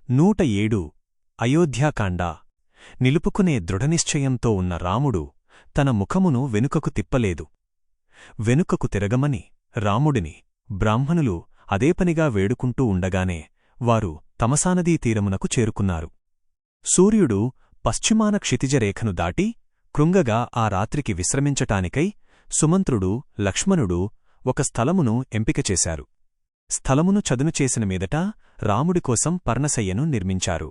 107 అయోధ్యాకాండ. నిలుపుకునే దృఢనిశ్చయంతో ఉన్న రాముడు తన ముఖమును వెనుకకు తిప్పలేదు. వెనుకకు తిరగమని రాముడిని బ్రాహ్మణులు అదేపనిగా వేడుకుంటూ ఉండగానే వారు తమసానదీ తీరమునకు చేరుకున్నారు. సూర్యుడు పశ్చిమాన క్షితిజరేఖను దాటి కృంగగా ఆ రాత్రికి విశ్రమించటానికై సుమంత్రుడు లక్ష్మణుడు ఒక స్థలమును ఎంపికచేశారు. స్థలమును చదును చేసిన మీదట రాముడికోసం పర్ణశయ్యను నిర్మించారు.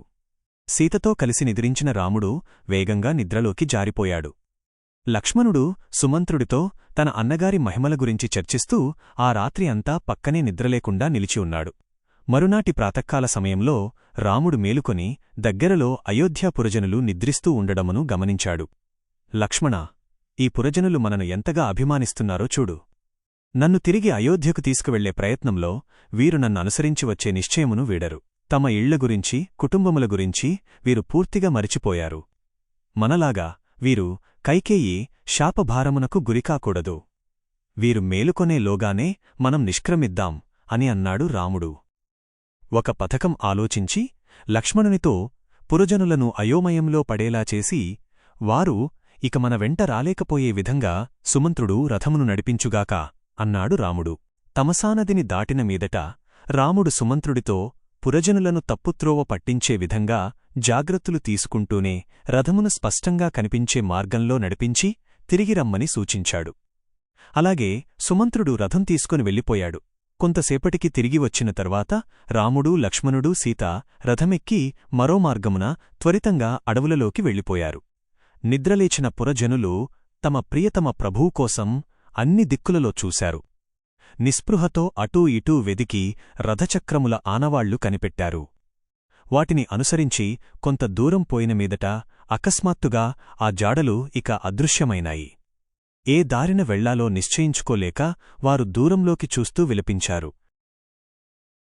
సీతతో కలిసి నిద్రించిన రాముడు వేగంగా నిద్రలోకి జారిపోయాడు. లక్ష్మణుడు సుమంత్రుడితో తన అన్నగారి మహిమల గురించి చర్చిస్తూ ఆ రాత్రి అంతా పక్కనే నిద్రలేకుండా నిలిచి ఉన్నాడు. మరునాటి ప్రాతకాల సమయంలో రాముడు మేలుకొని దగ్గరలో అయోధ్యా పురజనులు నిద్రిస్తూ ఉండడమును గమనించాడు. లక్ష్మణా, ఈ పురజనులు మనను ఎంతగా అభిమానిస్తున్నారో చూడు. నన్ను తిరిగి అయోధ్యకు తీసుకువెళ్లే ప్రయత్నంలో వీరు నన్ను అనుసరించి వచ్చే నిశ్చయమును వీడరు. తమ ఇళ్ల గురించి కుటుంబముల గురించి వీరు పూర్తిగా మరిచిపోయారు. మనలాగా వీరు కైకేయి శాపభారమునకు గురికాకూడదు. వీరు మేలుకొనేలోగానే మనం నిష్క్రమిద్దాం అని అన్నాడు రాముడు. ఒక పథకం ఆలోచించి లక్ష్మణునితో పురజనులను అయోమయంలో పడేలా చేసి, వారు ఇక మన వెంట రాలేకపోయే విధంగా సుమంత్రుడు రథమును నడిపించుగాక అన్నాడు రాముడు. తమసానదిని దాటిన మీదట రాముడు సుమంత్రుడితో పురజనులను తప్పుత్రోవ పట్టించే విధంగా జాగ్రత్తలు తీసుకుంటూనే రథమును స్పష్టంగా కనిపించే మార్గంలో నడిపించి తిరిగి రమ్మని సూచించాడు. అలాగే సుమంత్రుడు రథం తీసుకుని వెళ్ళిపోయాడు. కొంతసేపటికి తిరిగి వచ్చిన తర్వాత రాముడు లక్ష్మణుడు సీత రథమెక్కి మరో మార్గమున త్వరితంగా అడవులలోకి వెళ్ళిపోయారు. నిద్రలేచిన పురజనులు తమ ప్రియతమ ప్రభువు కోసం అన్ని దిక్కులలో చూశారు. నిస్పృహతో అటూ ఇటూ వెదికి రథచక్రముల ఆనవాళ్లు కనిపెట్టారు. వాటిని అనుసరించి కొంత దూరం పోయిన మీదట అకస్మాత్తుగా ఆ జాడలు ఇక అదృశ్యమైనాయి. ఏ దారిన వెళ్లాలో నిశ్చయించుకోలేక వారు దూరంలోకి చూస్తూ విలపించారు.